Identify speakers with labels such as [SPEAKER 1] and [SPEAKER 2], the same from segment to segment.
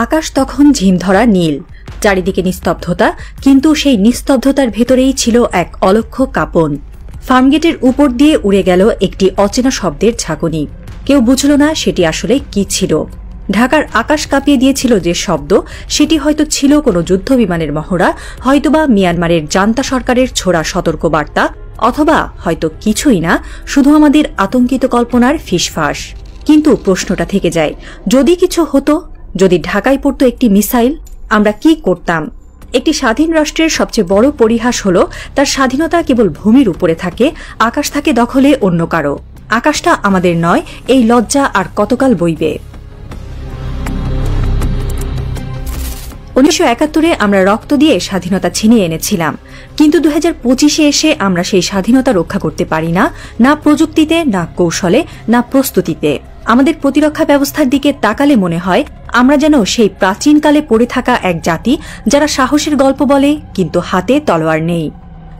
[SPEAKER 1] আকাশ তখন ঝিমধরা নীল, চারিদিকে নিস্তব্ধতা, কিন্তু সেই নিস্তব্ধতার ভেতরেই ছিল এক অলক্ষ্য কাঁপন। ফার্মগেটের উপর দিয়ে উড়ে গেল একটি অচেনা শব্দের ঝাঁকুনি। কেউ বুঝল না সেটি আসলে কি ছিল। ঢাকার আকাশ কাঁপিয়ে দিয়েছিল যে শব্দ, সেটি হয়তো ছিল কোনো যুদ্ধবিমানের মহড়া, হয়তোবা মিয়ানমারের জান্তা সরকারের ছোড়া সতর্কবার্তা, অথবা হয়তো কিছুই না, শুধু আমাদের আতঙ্কিত কল্পনার ফিসফাস। কিন্তু প্রশ্নটা থেকে যায়, যদি কিছু হতো, যদি ঢাকায় পড়তো একটি মিসাইল, আমরা কি করতাম? একটি স্বাধীন রাষ্ট্রের সবচেয়ে বড় পরিহাস হল তার স্বাধীনতা কেবল ভূমির উপরে থাকে, আকাশ থাকে দখলে অন্য কারো। আকাশটা আমাদের নয়, এই লজ্জা আর কতকাল বইবে? 1971-এ আমরা রক্ত দিয়ে স্বাধীনতা ছিনিয়ে এনেছিলাম, কিন্তু 2025-এ এসে আমরা সেই স্বাধীনতা রক্ষা করতে পারি না, না প্রযুক্তিতে, না কৌশলে, না প্রস্তুতিতে। আমাদের প্রতিরক্ষা ব্যবস্থার দিকে তাকালে মনে হয় আমরা যেন সেই প্রাচীনকালে পড়ে থাকা এক জাতি, যারা সাহসের গল্প বলে কিন্তু হাতে তলোয়ার নেই।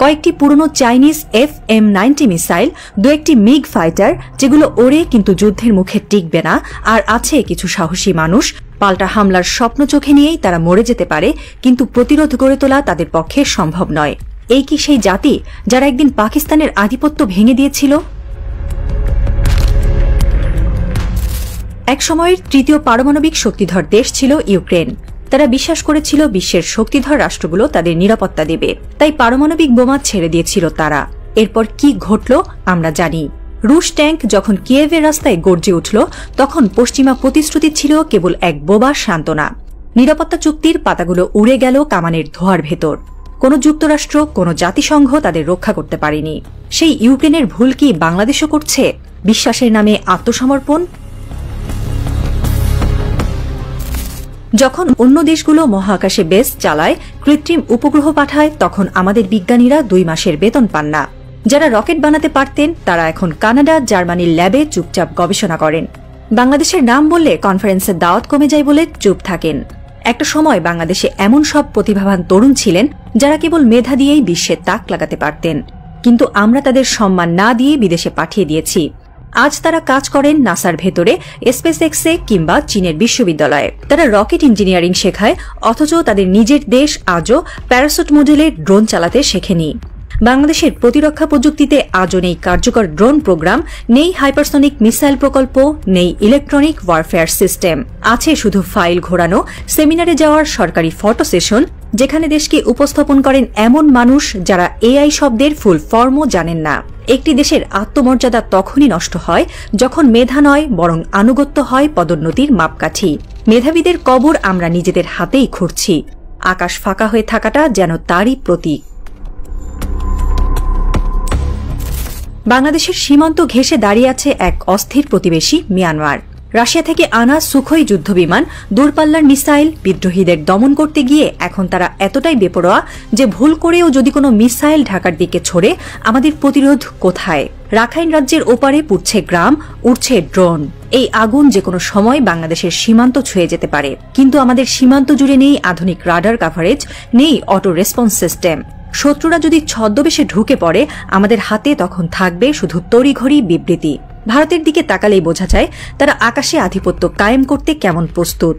[SPEAKER 1] কয়েকটি পুরনো চাইনিজ FM-90 মিসাইল, দু একটি মিগ ফাইটার যেগুলো ওড়ে কিন্তু যুদ্ধের মুখে টিকবে না, আর আছে কিছু সাহসী মানুষ, পাল্টা হামলার স্বপ্ন চোখে নিয়েই তারা মরে যেতে পারে, কিন্তু প্রতিরোধ গড়ে তোলা তাদের পক্ষে সম্ভব নয়। এই কি সেই জাতি যারা একদিন পাকিস্তানের আধিপত্য ভেঙে দিয়েছিল? এক সময়ের তৃতীয় পারমাণবিক শক্তিধর দেশ ছিল ইউক্রেন। তারা বিশ্বাস করেছিল বিশ্বের শক্তিধর রাষ্ট্রগুলো তাদের নিরাপত্তা দেবে, তাই পারমাণবিক বোমা ছেড়ে দিয়েছিল তারা। এরপর কি ঘটল আমরা জানি। রুশ ট্যাঙ্ক যখন কিয়েভের রাস্তায় গর্জে উঠল, তখন পশ্চিমা প্রতিশ্রুতি ছিল কেবল এক বোবা সান্ত্বনা। নিরাপত্তা চুক্তির পাতাগুলো উড়ে গেল কামানের ধোঁয়ার ভেতর। কোন যুক্তরাষ্ট্র, কোন জাতিসংঘ তাদের রক্ষা করতে পারেনি। সেই ইউক্রেনের ভুল কি বাংলাদেশও করছে? বিশ্বাসের নামে আত্মসমর্পণ। যখন অন্য দেশগুলো মহাকাশে বেস চালায়, কৃত্রিম উপগ্রহ পাঠায়, তখন আমাদের বিজ্ঞানীরা 2 মাসের বেতন পান না। যারা রকেট বানাতে পারতেন তারা এখন কানাডা, জার্মানির ল্যাবে চুপচাপ গবেষণা করেন। বাংলাদেশের নাম বললে কনফারেন্সের দাওয়াত কমে যায় বলে চুপ থাকেন। একটা সময় বাংলাদেশে এমন সব প্রতিভাবান তরুণ ছিলেন যারা কেবল মেধা দিয়েই বিশ্বে তাক লাগাতে পারতেন, কিন্তু আমরা তাদের সম্মান না দিয়ে বিদেশে পাঠিয়ে দিয়েছি। আজ তারা কাজ করেন নাসার ভেতরে, স্পেসএক্সে কিংবা চীনের বিশ্ববিদ্যালয়ে। তারা রকেট ইঞ্জিনিয়ারিং শেখায়, অথচ তাদের নিজের দেশ আজও প্যারাসুট মডেলে ড্রোন চালাতে শেখেনি। বাংলাদেশের প্রতিরক্ষা প্রযুক্তিতে আজও নেই কার্যকর ড্রোন প্রোগ্রাম, নেই হাইপারসনিক মিসাইল প্রকল্প, নেই ইলেকট্রনিক ওয়ারফেয়ার সিস্টেম। আছে শুধু ফাইল ঘোরানো, সেমিনারে যাওয়ার সরকারি ফটো সেশন, যেখানে দেশকে উপস্থাপন করেন এমন মানুষ যারা AI শব্দের ফুল ফর্মও জানেন না। একটি দেশের আত্মমর্যাদা তখনই নষ্ট হয় যখন মেধা নয়, বরং আনুগত্য হয় পদোন্নতির মাপকাঠি। মেধাবীদের কবর আমরা নিজেদের হাতেই খুঁড়ছি। আকাশ ফাঁকা হয়ে থাকাটা যেন তারই প্রতীক। বাংলাদেশের সীমান্ত ঘেঁষে দাঁড়িয়ে আছে এক অস্থির প্রতিবেশী মিয়ানমার। রাশিয়া থেকে আনা সুখোই যুদ্ধবিমান, দূরপাল্লার মিসাইল, বিদ্রোহীদের দমন করতে গিয়ে এখন তারা এতটাই বেপরোয়া যে ভুল করেও যদি কোনো মিসাইল ঢাকার দিকে ছড়ে, আমাদের প্রতিরোধ কোথায়? রাখাইন রাজ্যের ওপারে পুড়ছে গ্রাম, উড়ছে ড্রোন। এই আগুন যে কোনো সময় বাংলাদেশের সীমান্ত ছুঁয়ে যেতে পারে, কিন্তু আমাদের সীমান্ত জুড়ে নেই আধুনিক রাডার কাভারেজ, নেই অটো রেসপন্স সিস্টেম। শত্রুরা যদি ছদ্মবেশে ঢুকে পড়ে, আমাদের হাতে তখন থাকবে শুধু তড়িঘড়ি বিবৃতি। ভারতের দিকে তাকালেই বোঝা যায় তারা আকাশে আধিপত্য কায়েম করতে কেমন প্রস্তুত।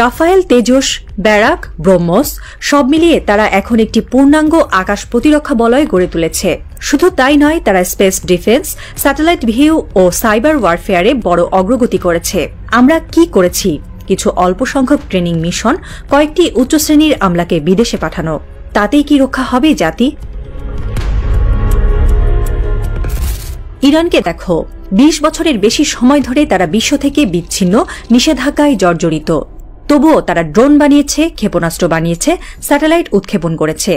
[SPEAKER 1] রাফায়েল, তেজস, ব্যারাক, ব্রহ্মস সব মিলিয়ে তারা এখন একটি পূর্ণাঙ্গ আকাশ প্রতিরক্ষা বলয় গড়ে তুলেছে। শুধু তাই নয়, তারা স্পেস ডিফেন্স, স্যাটেলাইট ভিউ ও সাইবার ওয়ারফেয়ারে বড় অগ্রগতি করেছে। আমরা কি করেছি? কিছু অল্প সংখ্যক ট্রেনিং মিশন, কয়েকটি উচ্চশ্রেণীর আমলাকে বিদেশে পাঠানো। তাতেই কি রক্ষা হবে জাতি? ইরানকে দেখো, 20 বছরের বেশি সময় ধরে তারা বিশ্ব থেকে বিচ্ছিন্ন, নিষেধাজ্ঞায় জর্জরিত। তবুও তারা ড্রোন বানিয়েছে, ক্ষেপণাস্ত্র বানিয়েছে, স্যাটেলাইট উৎক্ষেপণ করেছে।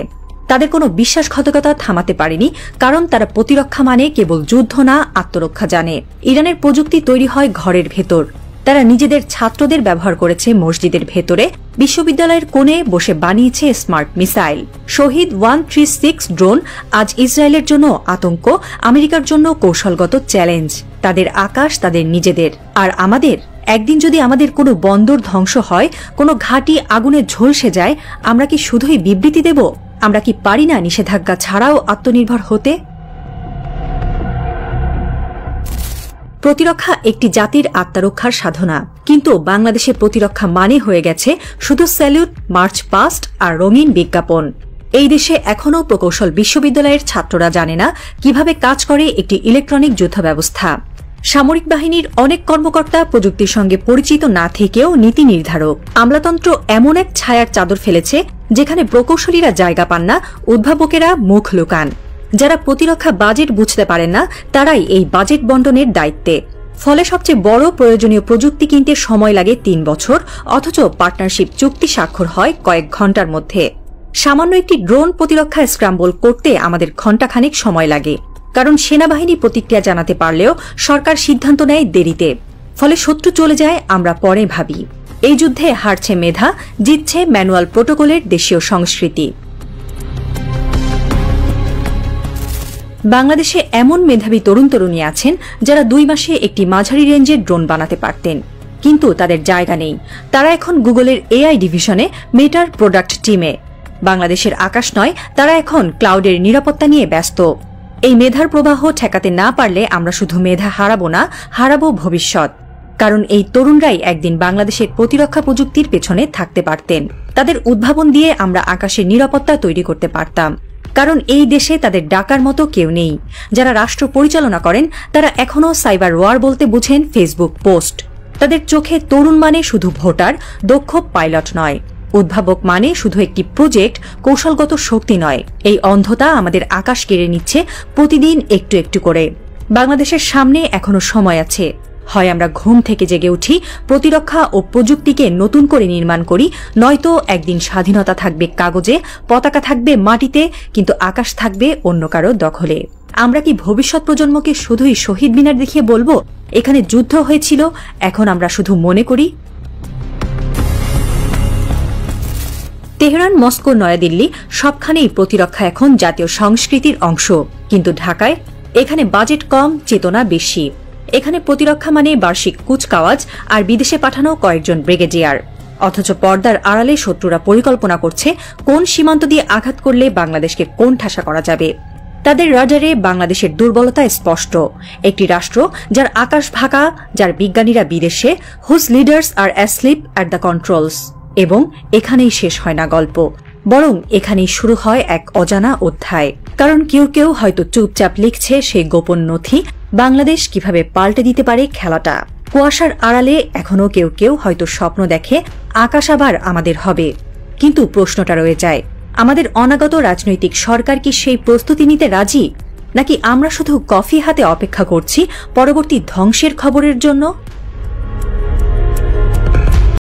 [SPEAKER 1] তাদের কোনো বিশ্বাসঘাতকতা থামাতে পারেনি, কারণ তারা প্রতিরক্ষা মানে কেবল যুদ্ধ না, আত্মরক্ষা জানে। ইরানের প্রযুক্তি তৈরি হয় ঘরের ভেতর। তারা নিজেদের ছাত্রদের ব্যবহার করেছে মসজিদের ভেতরে, বিশ্ববিদ্যালয়ের কোণে বসে বানিয়েছে স্মার্ট মিসাইল। শহীদ 136 ড্রোন আজ ইসরায়েলের জন্য আতঙ্ক, আমেরিকার জন্য কৌশলগত চ্যালেঞ্জ। তাদের আকাশ তাদের নিজেদের, আর আমাদের। একদিন যদি আমাদের কোনো বন্দর ধ্বংস হয়, কোনো ঘাঁটি আগুনে ঝলসে যায়, আমরা কি শুধুই বিবৃতি দেব? আমরা কি পারি না নিষেধাজ্ঞা ছাড়াও আত্মনির্ভর হতে? প্রতিরক্ষা একটি জাতির আত্মরক্ষার সাধনা, কিন্তু বাংলাদেশে প্রতিরক্ষা মানে হয়ে গেছে শুধু স্যালুট, মার্চ পাস্ট আর রঙিন বিজ্ঞাপন। এই দেশে এখনও প্রকৌশল বিশ্ববিদ্যালয়ের ছাত্ররা জানে না কিভাবে কাজ করে একটি ইলেকট্রনিক যুদ্ধ ব্যবস্থা। সামরিক বাহিনীর অনেক কর্মকর্তা প্রযুক্তির সঙ্গে পরিচিত না থেকেও নীতি নির্ধারক। আমলাতন্ত্র এমন এক ছায়ার চাদর ফেলেছে যেখানে প্রকৌশলীরা জায়গা পান না, উদ্ভাবকেরা মুখ লুকান। যারা প্রতিরক্ষা বাজেট বুঝতে পারেন না তারাই এই বাজেট বণ্টনের দায়িত্বে। ফলে সবচেয়ে বড় প্রয়োজনীয় প্রযুক্তি কিনতে সময় লাগে ৩ বছর, অথচ পার্টনারশিপ চুক্তি স্বাক্ষর হয় কয়েক ঘণ্টার মধ্যে। সামান্য একটি ড্রোন প্রতিরক্ষা স্ক্রাম্বল করতে আমাদের ঘণ্টাখানেক সময় লাগে, কারণ সেনাবাহিনী প্রতিক্রিয়া জানাতে পারলেও সরকার সিদ্ধান্ত নেয় দেরিতে। ফলে শত্রু চলে যায়, আমরা পরে ভাবি। এই যুদ্ধে হারছে মেধা, জিতছে ম্যানুয়াল প্রোটোকলের দেশীয় সংস্কৃতি। বাংলাদেশে এমন মেধাবী তরুণ তরুণী আছেন যারা 2 মাসে একটি মাঝারি রেঞ্জের ড্রোন বানাতে পারতেন, কিন্তু তাদের জায়গা নেই। তারা এখন গুগলের এআই ডিভিশনে, মেটার প্রোডাক্ট টিমে। বাংলাদেশের আকাশ নয়, তারা এখন ক্লাউডের নিরাপত্তা নিয়ে ব্যস্ত। এই মেধার প্রবাহ ঠেকাতে না পারলে আমরা শুধু মেধা হারাবো না, হারাবো ভবিষ্যৎ। কারণ এই তরুণরাই একদিন বাংলাদেশের প্রতিরক্ষা প্রযুক্তির পেছনে থাকতে পারতেন। তাদের উদ্ভাবন দিয়ে আমরা আকাশের নিরাপত্তা তৈরি করতে পারতাম। কারণ এই দেশে তাদের ডাকার মতো কেউ নেই। যারা রাষ্ট্র পরিচালনা করেন তারা এখনও সাইবার ওয়ার বলতে বুঝেন ফেসবুক পোস্ট। তাদের চোখে তরুণ মানে শুধু ভোটার, দক্ষ পাইলট নয়। উদ্ভাবক মানে শুধু একটি প্রজেক্ট, কৌশলগত শক্তি নয়। এই অন্ধতা আমাদের আকাশ কেড়ে নিচ্ছে প্রতিদিন একটু একটু করে। বাংলাদেশের সামনে এখনো সময় আছে। হয় আমরা ঘুম থেকে জেগে উঠি, প্রতিরক্ষা ও প্রযুক্তিকে নতুন করে নির্মাণ করি, নয়তো একদিন স্বাধীনতা থাকবে কাগজে, পতাকা থাকবে মাটিতে, কিন্তু আকাশ থাকবে অন্য কারো দখলে। আমরা কি ভবিষ্যৎ প্রজন্মকে শুধুই শহীদ মিনার দেখিয়ে বলবো এখানে যুদ্ধ হয়েছিল, এখন আমরা শুধু মনে করি? তেহরান, মস্কো, নয়াদিল্লি সবখানেই প্রতিরক্ষা এখন জাতীয় সংস্কৃতির অংশ, কিন্তু ঢাকায় এখানে বাজেট কম, চেতনা বেশি। এখানে প্রতিরক্ষা মানে বার্ষিক কুচকাওয়াজ আর বিদেশে পাঠানো কয়েকজন ব্রিগেডিয়ার। অথচ পর্দার আড়ালে শত্রুরা পরিকল্পনা করছে কোন সীমান্ত দিয়ে আঘাত করলে বাংলাদেশকে কোন ঠাসা করা যাবে। তাদের রাডারে বাংলাদেশের দুর্বলতা স্পষ্ট। একটি রাষ্ট্র যার আকাশ ভাকা, যার বিজ্ঞানীরা বিদেশে, whose leaders are asleep at the controls. এবং এখানেই শেষ হয় না গল্প, বরং এখানেই শুরু হয় এক অজানা অধ্যায়। কারণ কেউ কেউ হয়তো চুপচাপ লিখছে সেই গোপন নথি, বাংলাদেশ কিভাবে পাল্টে দিতে পারে খেলাটা। কুয়াশার আড়ালে এখনো কেউ কেউ হয়তো স্বপ্ন দেখে আকাশ আবার আমাদের হবে। কিন্তু প্রশ্নটা রয়ে যায়, আমাদের অনাগত রাজনৈতিক সরকার কি সেই প্রস্তুতি নিতে রাজি, নাকি আমরা শুধু কফি হাতে অপেক্ষা করছি পরবর্তী ধ্বংসের খবরের জন্য?